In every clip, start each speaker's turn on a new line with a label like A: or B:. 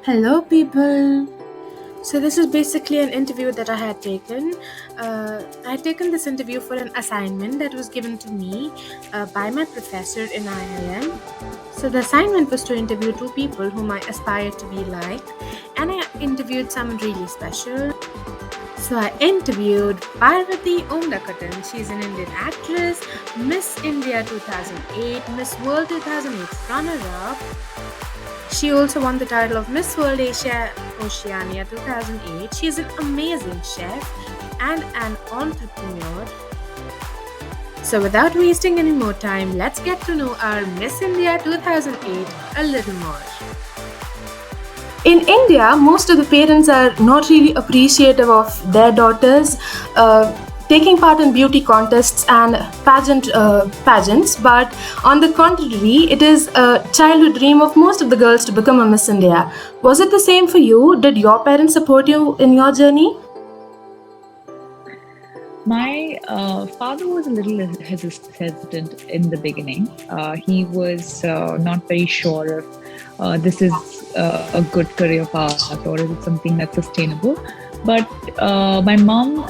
A: Hello, people. So, this is basically an interview that I had taken. I had taken this interview for an assignment that was given to me by my professor in IIM. So, the assignment was to interview two people whom I aspire to be like, and I interviewed someone really special. So, I interviewed Parvathy omnakuttan. She's an Indian actress, Miss India 2008, Miss World 2008 runner up. She also won the title of Miss World Asia Oceania 2008. She is an amazing chef and an entrepreneur. So without wasting any more time, let's get to know our Miss India 2008 a little more. In India, most of the parents are not really appreciative of their daughters taking part in beauty contests and pageants, but on the contrary, it is a childhood dream of most of the girls to become a Miss India. Was it the same for you? Did your parents support you in your journey?
B: My father was a little hesitant in the beginning. He was not very sure if this is a good career path or is it something that's sustainable. But my mom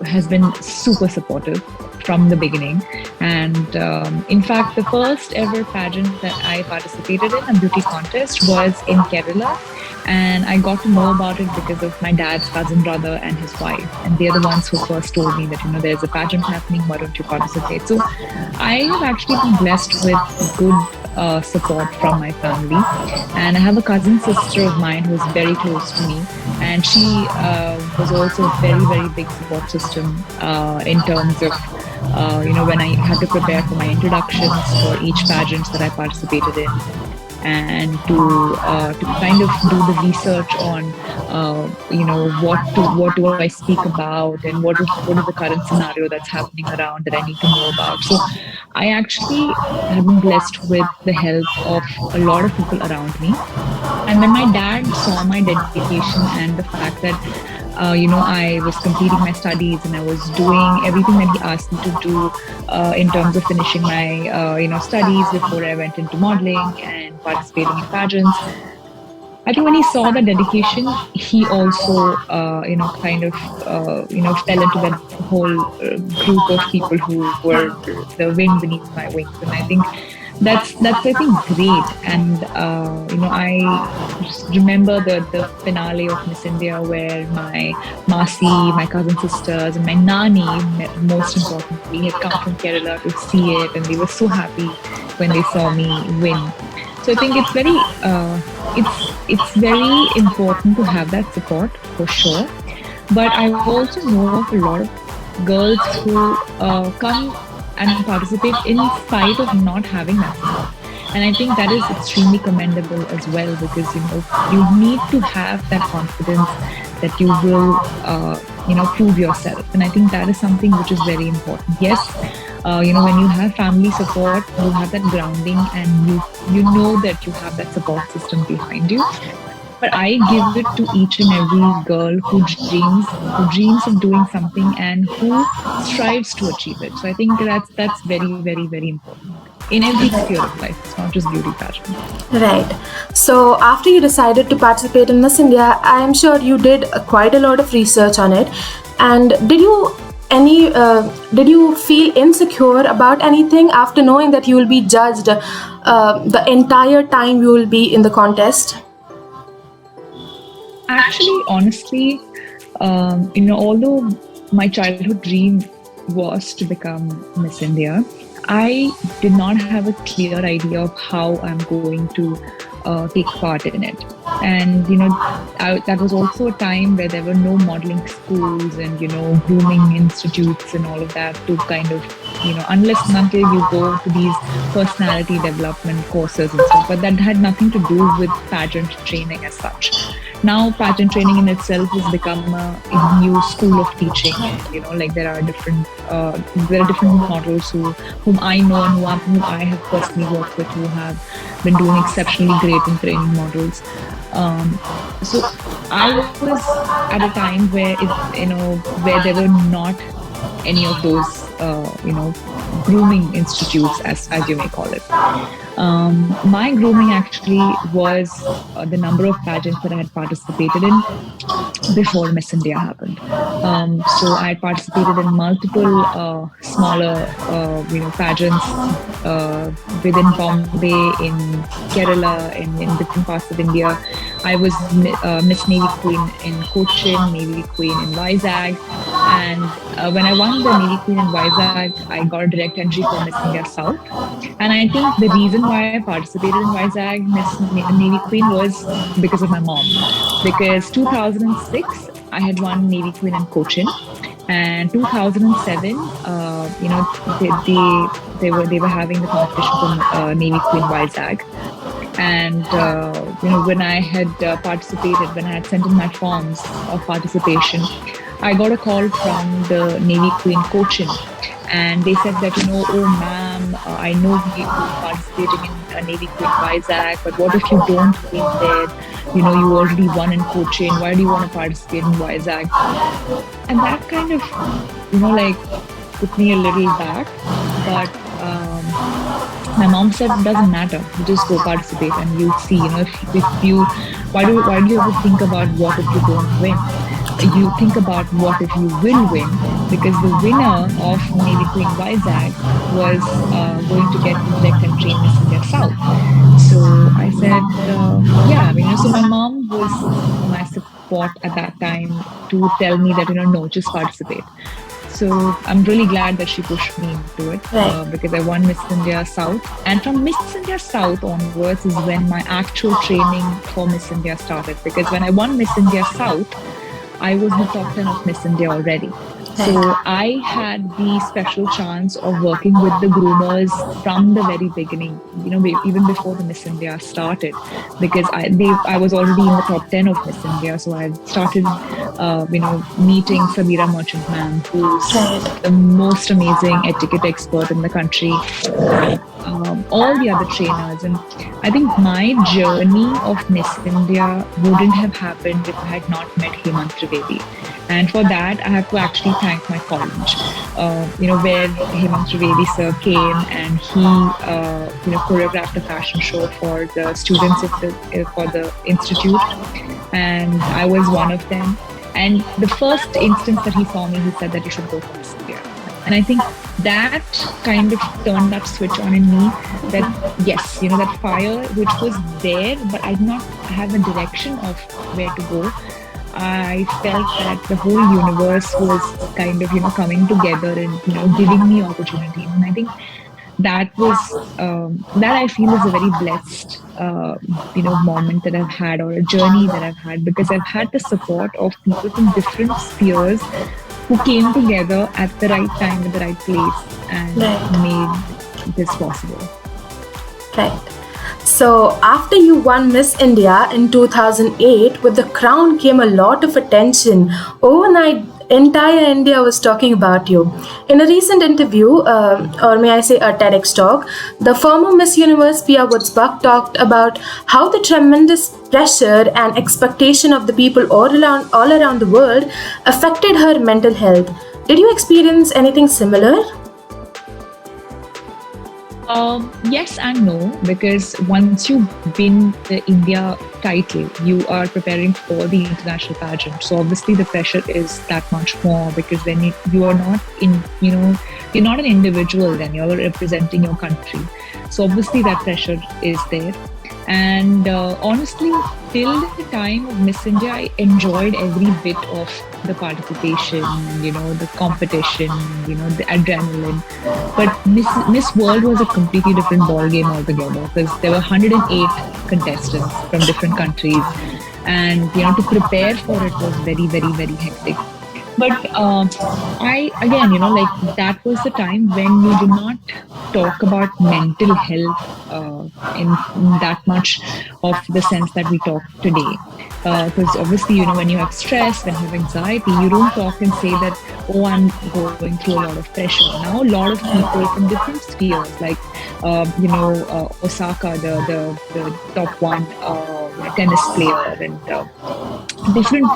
B: has been super supportive from the beginning. And in fact, the first ever pageant that I participated in, a beauty contest, was in Kerala. And I got to know about it because of my dad's cousin brother and his wife. And they're the ones who first told me that, there's a pageant happening, why don't you participate? So I have actually been blessed with good support from my family. And I have a cousin sister of mine who's very close to me. And she was also a very, very big support system in terms of, when I had to prepare for my introductions for each pageant that I participated in. And to kind of do the research on what do I speak about and what is the current scenario that's happening around that I need to know about. So I actually have been blessed with the help of a lot of people around me. And when my dad saw my dedication and the fact that I was completing my studies and I was doing everything that he asked me to do in terms of finishing my, studies before I went into modeling and participating in pageants. I think when he saw the dedication, he also, fell into that whole group of people who were the wind beneath my wings. And I think that's I think great. And I just remember the finale of Miss India where my Masi, my cousin sisters, and my Nani, most importantly, had come from Kerala to see it, and they were so happy when they saw me win. So I think it's very important to have that support for sure. But I also know of a lot of girls who come and participate in spite of not having that support. And I think that is extremely commendable as well, because you need to have that confidence that you will prove yourself. And I think that is something which is very important. Yes, when you have family support, you have that grounding and you know that you have that support system behind you. But I give it to each and every girl who dreams of doing something and who strives to achieve it. So I think that's very, very, very important in every sphere of life. It's not just beauty pageant.
A: Right. So after you decided to participate in Miss India, I am sure you did quite a lot of research on it. And did you feel insecure about anything after knowing that you will be judged the entire time you will be in the contest?
B: Actually, honestly, although my childhood dream was to become Miss India, I did not have a clear idea of how I'm going to take part in it. And, that was also a time where there were no modeling schools and, grooming institutes and all of that to kind of, unless and until you go to these personality development courses and stuff, but that had nothing to do with pageant training as such. Now, pageant training in itself has become a new school of teaching. And, there are different models whom I know and whom I have personally worked with, who have been doing exceptionally great in training models. So I was at a time where where there were not any of those grooming institutes, as you may call it. My grooming actually was the number of pageants that I had participated in before Miss India happened. So I participated in multiple smaller, pageants within Bombay, in Kerala, in different parts of India. I was Miss Navy Queen in Cochin, Navy Queen in Vizag, and when I won the Navy Queen in Vizag, I got a direct entry for Miss India South. And I think the reason why I participated in Vizag Navy Queen was because of my mom. Because 2006, I had won Navy Queen in Cochin, and 2007, they were having the competition for Navy Queen Vizag. And when I had participated, when I had sent in my forms of participation, I got a call from the Navy Queen Cochin, and they said that, oh ma'am, I know you're participating in Navy Queen Vizag, but what if you don't win there? You already won in Cochin. Why do you want to participate in Vizag? And that kind of, put me a little back. But my mom said it doesn't matter. You just go participate and you'll see. If you, why do you ever think about what if you don't win? You think about what if you will win, because the winner of Navy Queen Vizag was going to get direct entry in Miss India South. So I said, so my mom was my support at that time to tell me that, no, just participate. So I'm really glad that she pushed me into it, because I won Miss India South. And from Miss India South onwards is when my actual training for Miss India started. Because when I won Miss India South, I was the top 10 of Miss India already. So I had the special chance of working with the groomers from the very beginning, even before the Miss India started, because I was already in the top 10 of Miss India. So I started, meeting Sabira Merchant Ma'am, who's the most amazing etiquette expert in the country. All the other trainers. And I think my journey of Miss India wouldn't have happened if I had not met Hemant Trivedi. And for that, I have to actually thank my college, where Hemant Trivedi sir came and he, choreographed a fashion show for the students for the institute. And I was one of them. And the first instance that he saw me, he said that you should go for Miss India. And I think that kind of turned that switch on in me, that yes, that fire which was there, but I did not have a direction of where to go. I felt that the whole universe was kind of, coming together and, giving me opportunities. And I think that was, that I feel is a very blessed, moment that I've had, or a journey that I've had, because I've had the support of people from different spheres who came together at the right time, at the right place, and made this possible.
A: Right. So after you won Miss India in 2008, with the crown came a lot of attention. Overnight, entire India was talking about you. In a recent interview, or may I say a TEDx talk, the former Miss Universe Pia Woodsbuck talked about how the tremendous pressure and expectation of the people all around the world affected her mental health. Did you experience anything similar?
B: Yes and no, because once you win the India title, you are preparing for the international pageant. So obviously the pressure is that much more, because then you are not you're not an individual, then you're representing your country. So obviously that pressure is there. And honestly, till the time of Miss India, I enjoyed every bit of the participation, the competition, the adrenaline. But Miss World was a completely different ball game altogether, because there were 108 contestants from different countries, and to prepare for it was very, very, very hectic. But that was the time when you did not talk about mental health in that much of the sense that we talk today. Because obviously, when you have stress, when you have anxiety, you don't talk and say that, oh, I'm going through a lot of pressure. Now, a lot of people from different spheres, like, Osaka, the top one, tennis player, and different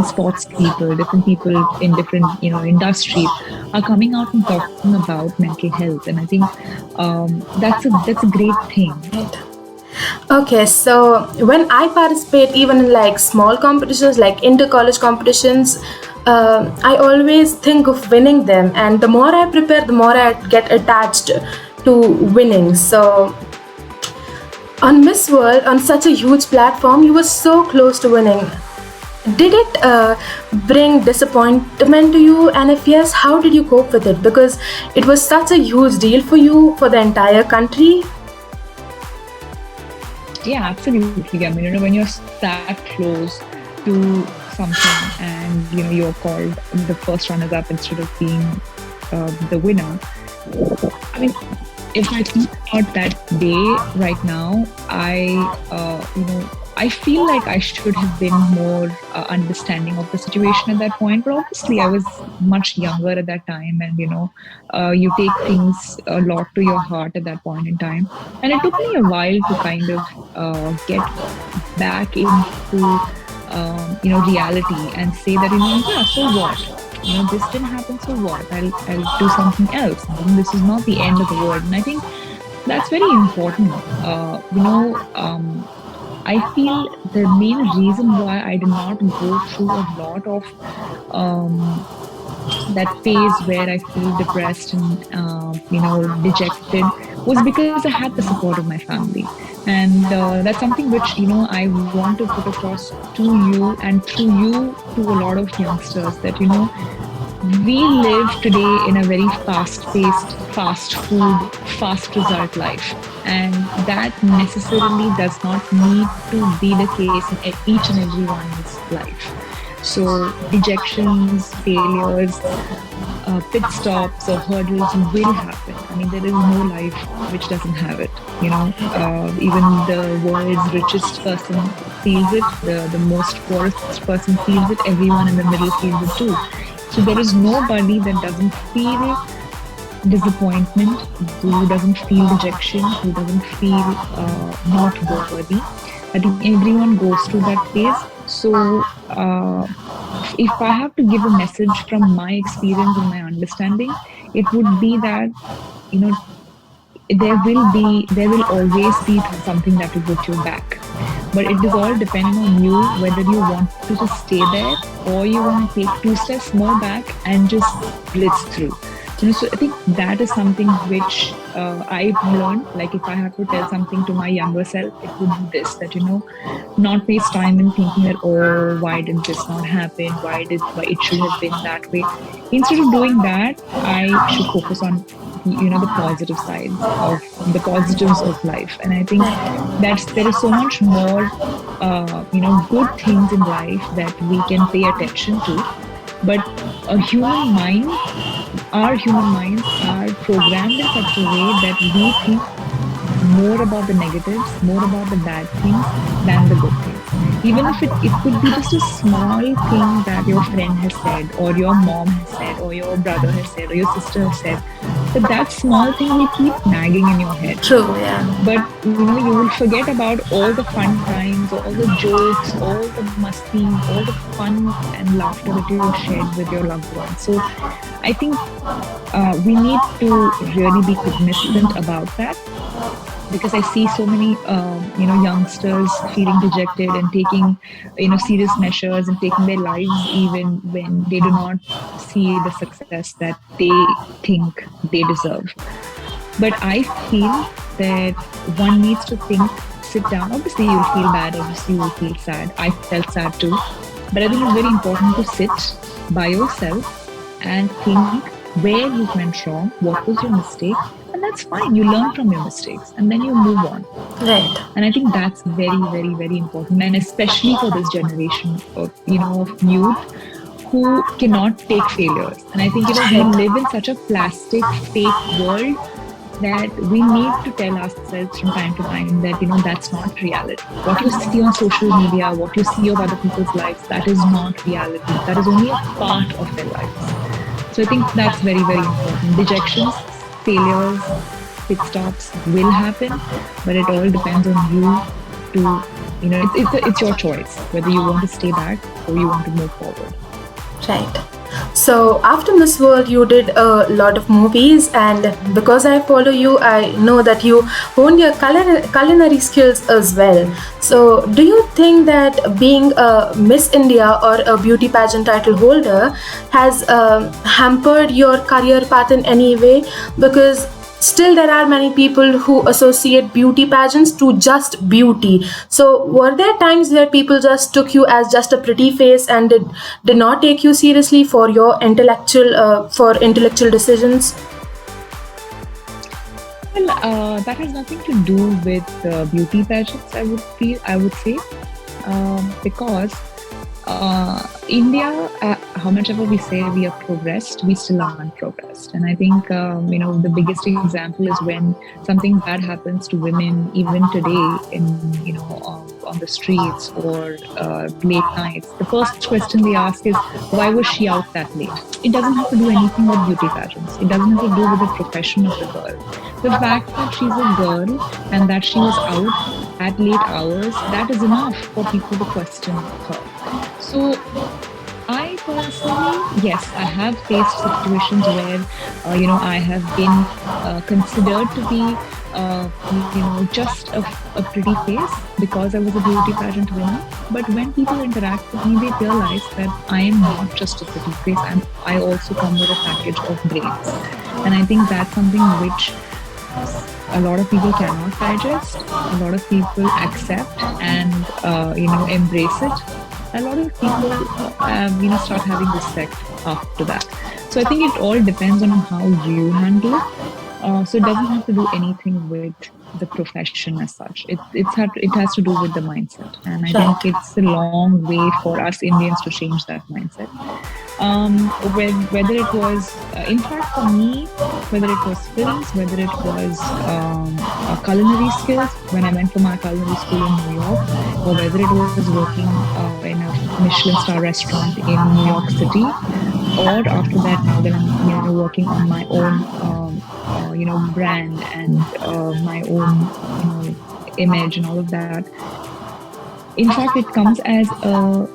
B: sports people, different people in different industries are coming out and talking about mental health, and I think that's a great thing.
A: Right. Okay, so when I participate even in like small competitions, like inter-college competitions, I always think of winning them, and the more I prepare, the more I get attached to winning. So on Miss World, on such a huge platform, you were so close to winning. Did it bring disappointment to you? And if yes, how did you cope with it? Because it was such a huge deal for you, for the entire country.
B: Yeah, absolutely. I mean, when you're that close to something and you're called the first runners up instead of being the winner. I mean, if I think about that day right now, I feel like I should have been more understanding of the situation at that point. But obviously, I was much younger at that time, and you take things a lot to your heart at that point in time. And it took me a while to kind of get back into reality and say that yeah, so what? This didn't happen, so what? I'll do something else. This is not the end of the world, and I think that's very important. I feel the main reason why I did not go through a lot of that phase where I feel depressed and dejected was because I had the support of my family, and that's something which I want to put across to you and through you to a lot of youngsters that we live today in a very fast-paced, fast food, fast result life. And that necessarily does not need to be the case in each and everyone's life. So dejections, failures, pit stops or hurdles will happen. I mean, there is no life which doesn't have it. Even the world's richest person feels it, the most poorest person feels it, everyone in the middle feels it too. So there is nobody that doesn't feel disappointment, who doesn't feel rejection, who doesn't feel not worthy. I think everyone goes through that phase. So if I have to give a message from my experience and my understanding, it would be that there will always be something that will put you back, but it is all depending on you whether you want to just stay there or you want to take 2 steps more back and just blitz through. So I think that is something which I've learned. Like if I have to tell something to my younger self, it would be this: that not waste time in thinking that, oh, why did this not happen? Why it should have been that way? Instead of doing that, I should focus on the positive sides of the positives of life. And I think there is so much more good things in life that we can pay attention to. But our human minds are programmed in such a way that we think more about the negatives, more about the bad things than the good things. Even if it could be just a small thing that your friend has said, or your mom has said, or your brother has said, or your sister has said, but that small thing will keep nagging in your head.
A: True, yeah.
B: But you will forget about all the fun times, all the jokes, all the musty, all the fun and laughter that you have shared with your loved ones. So I think we need to really be cognizant about that, because I see so many youngsters feeling dejected and taking serious measures and taking their lives even when they do not see the success that they think they deserve. But I feel that one needs to sit down. Obviously you'll feel bad, obviously you'll feel sad. I felt sad too. But I think it's very important to sit by yourself and think where you went wrong, what was your mistake, and that's fine. You learn from your mistakes and then you move on.
A: Right.
B: And I think that's very, very, very important, and especially for this generation of of youth who cannot take failures. And I think we live in such a plastic, fake world that we need to tell ourselves from time to time that that's not reality. What you see on social media, what you see of other people's lives, that is not reality. That is only a part of their lives. So I think that's very, very important. Dejections, failures, pit stops will happen, but it all depends on you to It's your choice whether you want to stay back or you want to move forward.
A: Right. So after Miss World, you did a lot of movies, and because I follow you, I know that you honed your culinary skills as well. So, do you think that being a Miss India or a beauty pageant title holder has hampered your career path in any way? Because still there are many people who associate beauty pageants to just beauty. So were there times where people just took you as just a pretty face and did not take you seriously for your intellectual decisions?
B: Well, that has nothing to do with beauty pageants. I would say, because India, how much ever we say we are progressed, we still aren't progressed. And I think, the biggest example is when something bad happens to women, even today, on the streets or late nights. The first question they ask is, why was she out that late? It doesn't have to do anything with beauty pageants. It doesn't have to do with the profession of the girl. The fact that she's a girl and that she was out at late hours, that is enough for people to question her. So I personally, yes, I have faced situations where, I have been considered to be, just a pretty face because I was a beauty pageant winner. But when people interact with me, they realize that I am not just a pretty face, and I also come with a package of brains. And I think that's something which a lot of people cannot digest, a lot of people accept and, embrace it. A lot of people, start having respect after that. So I think it all depends on how you handle it. So it doesn't have to do anything with the profession as such. It has to do with the mindset, and I think it's a long way for us Indians to change that mindset. Whether it was, in fact, for me, whether it was films, whether it was culinary skills when I went for my culinary school in New York, or whether it was working in a Michelin star restaurant in New York City, or after that, now that I'm working on my own brand and my own image and all of that. In fact, it comes as a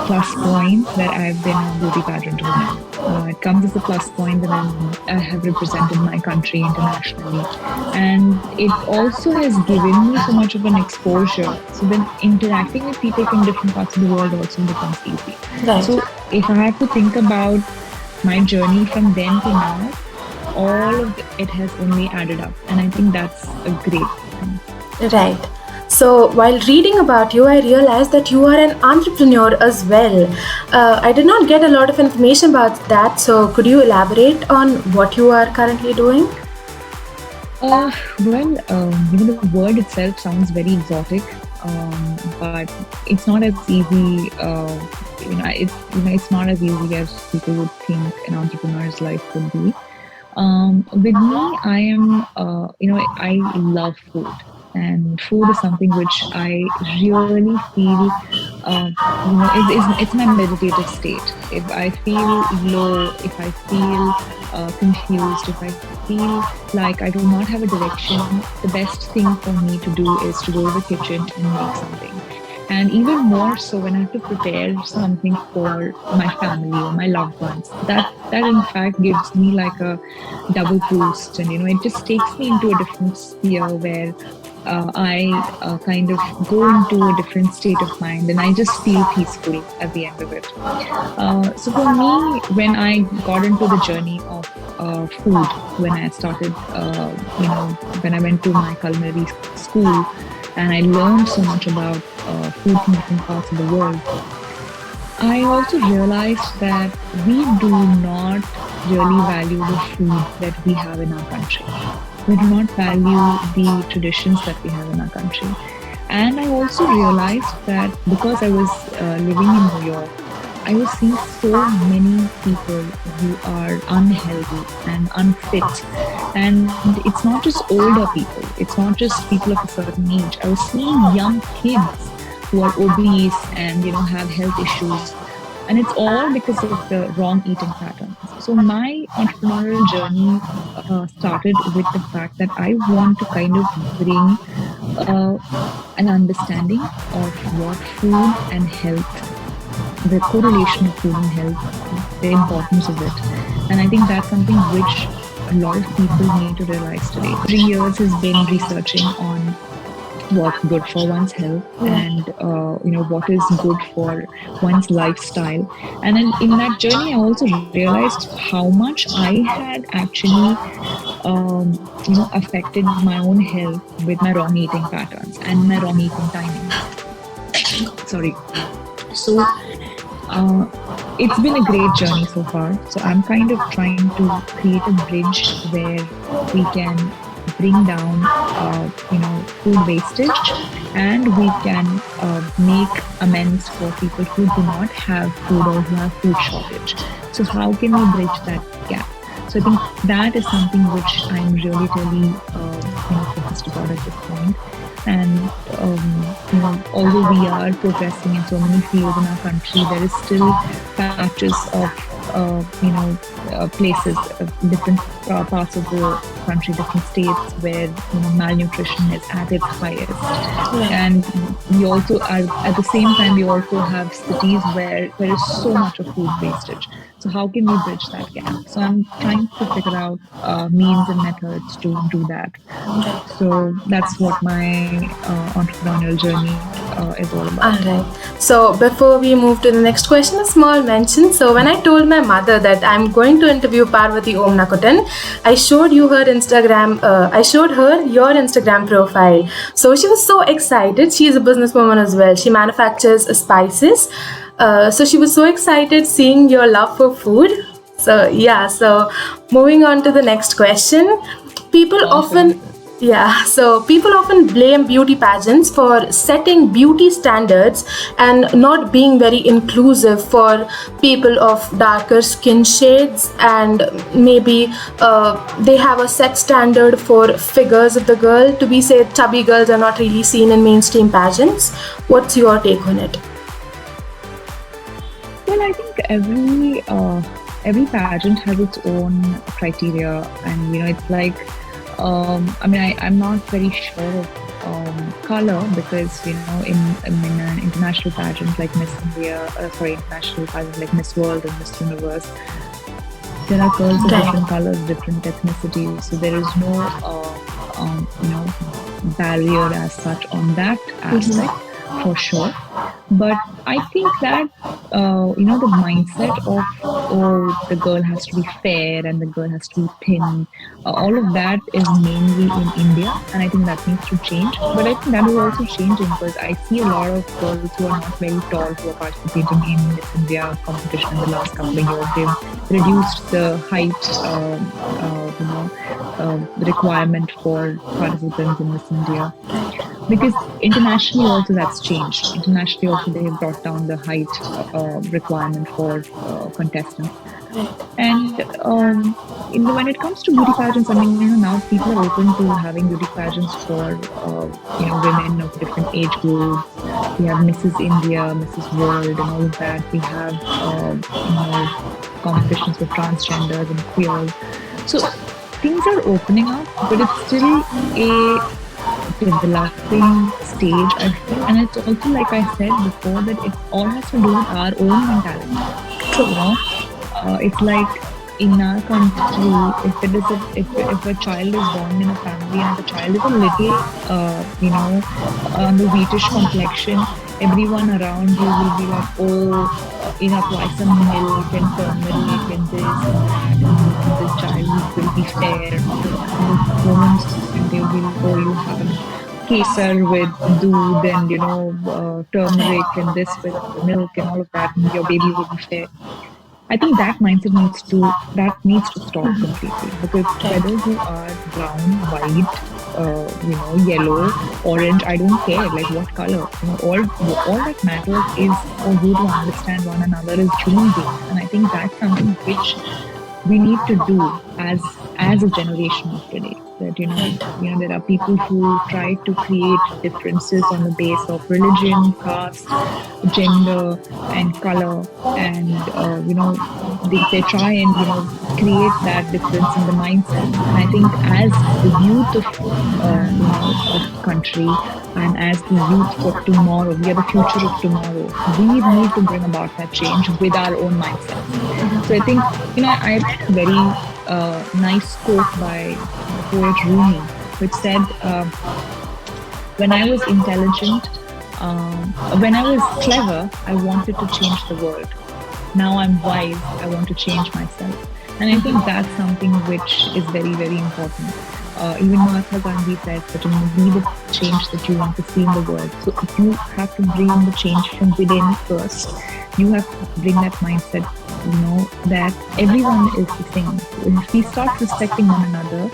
B: plus point that I've been a beauty pageant winner. It comes as a plus point that I have represented my country internationally. And it also has given me so much of an exposure. So then interacting with people from different parts of the world also becomes easy.
A: Right.
B: So if I have to think about my journey from then to now, all of it has only added up. And I think that's a great thing.
A: Right. So while reading about you, I realized that you are an entrepreneur as well. I did not get a lot of information about that. So could you elaborate on what you are currently doing?
B: The word itself sounds very exotic, but it's not as easy. It's not as easy as people would think an entrepreneur's life would be. With me, I am, I love food. And food is something which I really feel, it's my meditative state. If I feel low, if I feel confused, if I feel like I do not have a direction, the best thing for me to do is to go to the kitchen and make something. And even more so when I have to prepare something for my family or my loved ones, that in fact gives me like a double boost. And, it just takes me into a different sphere where I kind of go into a different state of mind and I just feel peaceful at the end of it. So for me, when I got into the journey of food, when I started, when I went to my culinary school and I learned so much about food from different parts of the world, I also realized that we do not really value the food that we have in our country. We do not value the traditions that we have in our country. And I also realized that because I was living in New York, I was seeing so many people who are unhealthy and unfit. And it's not just older people, it's not just people of a certain age. I was seeing young kids who are obese and have health issues. And it's all because of the wrong eating patterns. So my entrepreneurial journey started with the fact that I want to kind of bring uh, an understanding of what food and health, the correlation of food and health, the importance of it. And I think that's something which a lot of people need to realize today. 3 years has been researching on what's good for one's health, and what is good for one's lifestyle. And in that journey I also realized how much I had actually affected my own health with my wrong eating patterns and my wrong eating timings. Sorry. So it's been a great journey so far. So I'm kind of trying to create a bridge where we can bring down, food wastage, and we can make amends for people who do not have food or who have food shortage. So how can we bridge that gap? So I think that is something which I'm really focused about at this point. And although we are progressing in so many fields in our country, there is still patches of places, different parts of the country, different states where malnutrition is at its highest. And we also are, at the same time, we also have cities where there is so much of food wastage. So how can we bridge that gap? So I'm trying to figure out means and methods to do that. So that's what my entrepreneurial journey is all about.
A: All right. So before we move to the next question, a small mention. So when I told my mother that I'm going to interview Parvathy Omnakuttan, I showed you her Instagram. I showed her your Instagram profile. So she was so excited. She is a businesswoman as well. She manufactures spices. So she was so excited seeing your love for food. So yeah. So moving on to the next question. People often blame beauty pageants for setting beauty standards and not being very inclusive for people of darker skin shades, and maybe they have a set standard for figures of the girl. To be said, chubby girls are not really seen in mainstream pageants. What's your take on it?
B: Well, I think every pageant has its own criteria, and it's like. I'm not very sure of color, because in an international pageant like international pageant like Miss World and Miss Universe, there are girls of different colors, different ethnicities. So there is no barrier as such on that aspect, for sure. But I think that the mindset of the girl has to be fair and the girl has to be thin, all of that is mainly in India, and I think that needs to change. But I think that is also changing, because I see a lot of girls who are not very tall who are participating in Miss India competition in the last couple of years. They've reduced the height requirement for participants in Miss India. Because internationally also that's changed. Internationally also they have brought down the height requirement for contestants. And when it comes to beauty pageants, now people are open to having beauty pageants for women of different age groups. We have Mrs. India, Mrs. World, and all of that. We have competitions for transgenders and queers. So things are opening up, but it's still a developing stage, I feel. And it's also, like I said before, that it all has to do with our own mentality. It's like in our country, if a child is born in a family and the child is a little on the wheatish complexion, everyone around you will be like, apply some milk and turmeric and this and that, and the child will be fair. And the women, and they will you have kesar with doodh and turmeric and this with milk and all of that, and your baby will be fair. I think that mindset needs to stop completely, because whether you are brown, white, yellow, orange, I don't care, like what color, all that matters is for you to understand one another as human beings. And I think that's something which we need to do as a generation of today. That there are people who try to create differences on the base of religion, caste, gender, and color, and they try and create that difference in the mindset. And I think as the youth of of country, and as the youth for tomorrow, we are the future of tomorrow. We need to bring about that change with our own mindsets. So I think, I read a very nice quote by the poet Rumi, which said, when I was intelligent, when I was clever, I wanted to change the world. Now I'm wise, I want to change myself. And I think that's something which is very, very important. Even Mahatma Gandhi said that be the change that you want to see in the world. So if you have to bring the change from within first, you have to bring that mindset, that everyone is the same. If we start respecting one another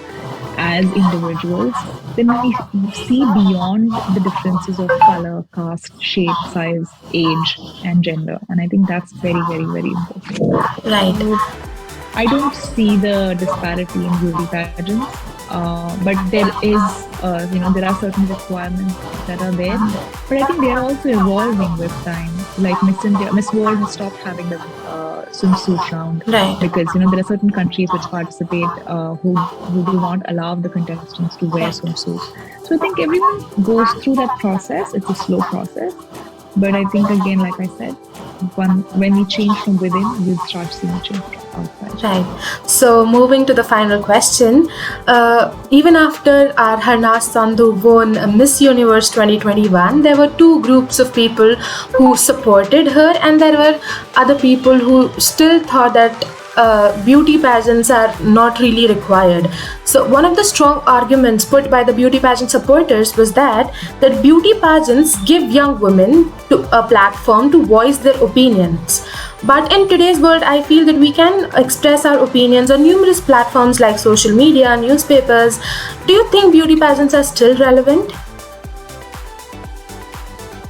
B: as individuals, then we see beyond the differences of color, caste, shape, size, age, and gender. And I think that's very, very, very important.
A: Right.
B: So I don't see the disparity in beauty pageants, but there is, there are certain requirements that are there. But I think they are also evolving with time. Like Miss World has stopped having the swimsuit round,
A: Right.
B: because there are certain countries which participate who do not allow the contestants to wear swimsuits. So I think everyone goes through that process. It's a slow process, but I think, again, like I said, when we change from within, we'll start seeing change outside.
A: Right. So moving to the final question, even after our Harnas Sandhu won Miss Universe 2021, there were two groups of people who supported her, and there were other people who still thought that beauty pageants are not really required. So one of the strong arguments put by the beauty pageant supporters was that beauty pageants give young women a platform to voice their opinions. But in today's world, I feel that we can express our opinions on numerous platforms like social media, newspapers. Do you think beauty pageants are still relevant?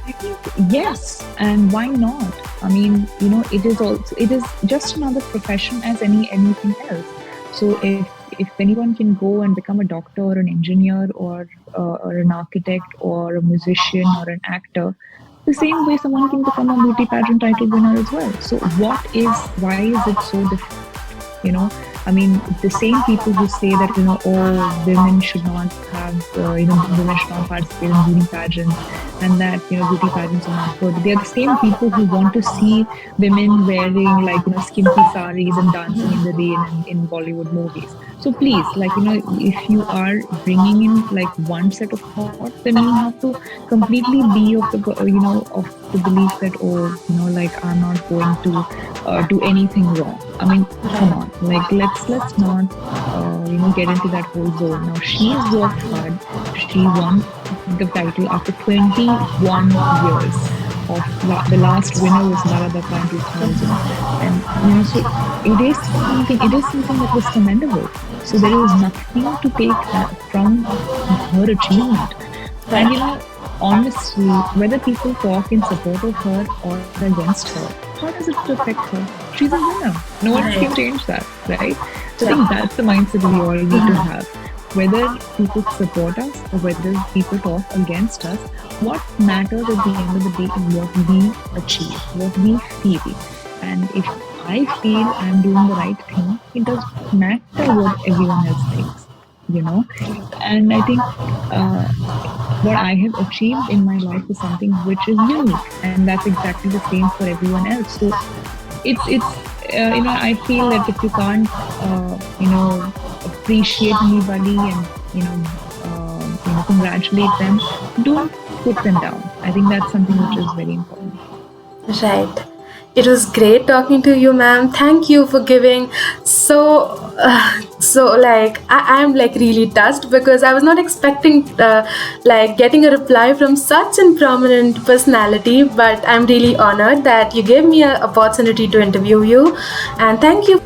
B: I think yes, and why not? I mean, it is just another profession as anything else. So if anyone can go and become a doctor or an engineer or an architect or a musician or an actor, the same way someone can become a beauty pageant title winner as well. So why is it so different? I mean, the same people who say that, women should not have, women should not participate in beauty pageants, and that, beauty pageants are not good. They are the same people who want to see women wearing, skimpy saris and dancing in the rain in Bollywood movies. So please, if you are bringing in, one set of thoughts, then you have to completely be of the belief that, I'm not going to do anything wrong. I mean, come on, let's not, get into that whole zone. Now, she's worked hard. She won the title after 21 years. The last winner was Narada in 2000, and so it is something that was commendable. So there is nothing to take from her achievement. And honestly, whether people talk in support of her or against her, how does it affect her? She's a winner. No one can change that, right? So I think that's the mindset we all need to have. Whether people support us or whether people talk against us, what matters at the end of the day is what we achieve, what we feel. And if I feel I'm doing the right thing, it doesn't matter what everyone else thinks, And I think what I have achieved in my life is something which is unique, and that's exactly the same for everyone else. So it's I feel that if you can't appreciate anybody and congratulate them, don't put them down. I think that's something which is very important.
A: Right. It was great talking to you, ma'am. Thank you for giving I'm really touched, because I was not expecting getting a reply from such a prominent personality, but I'm really honored that you gave me an opportunity to interview you, and thank you.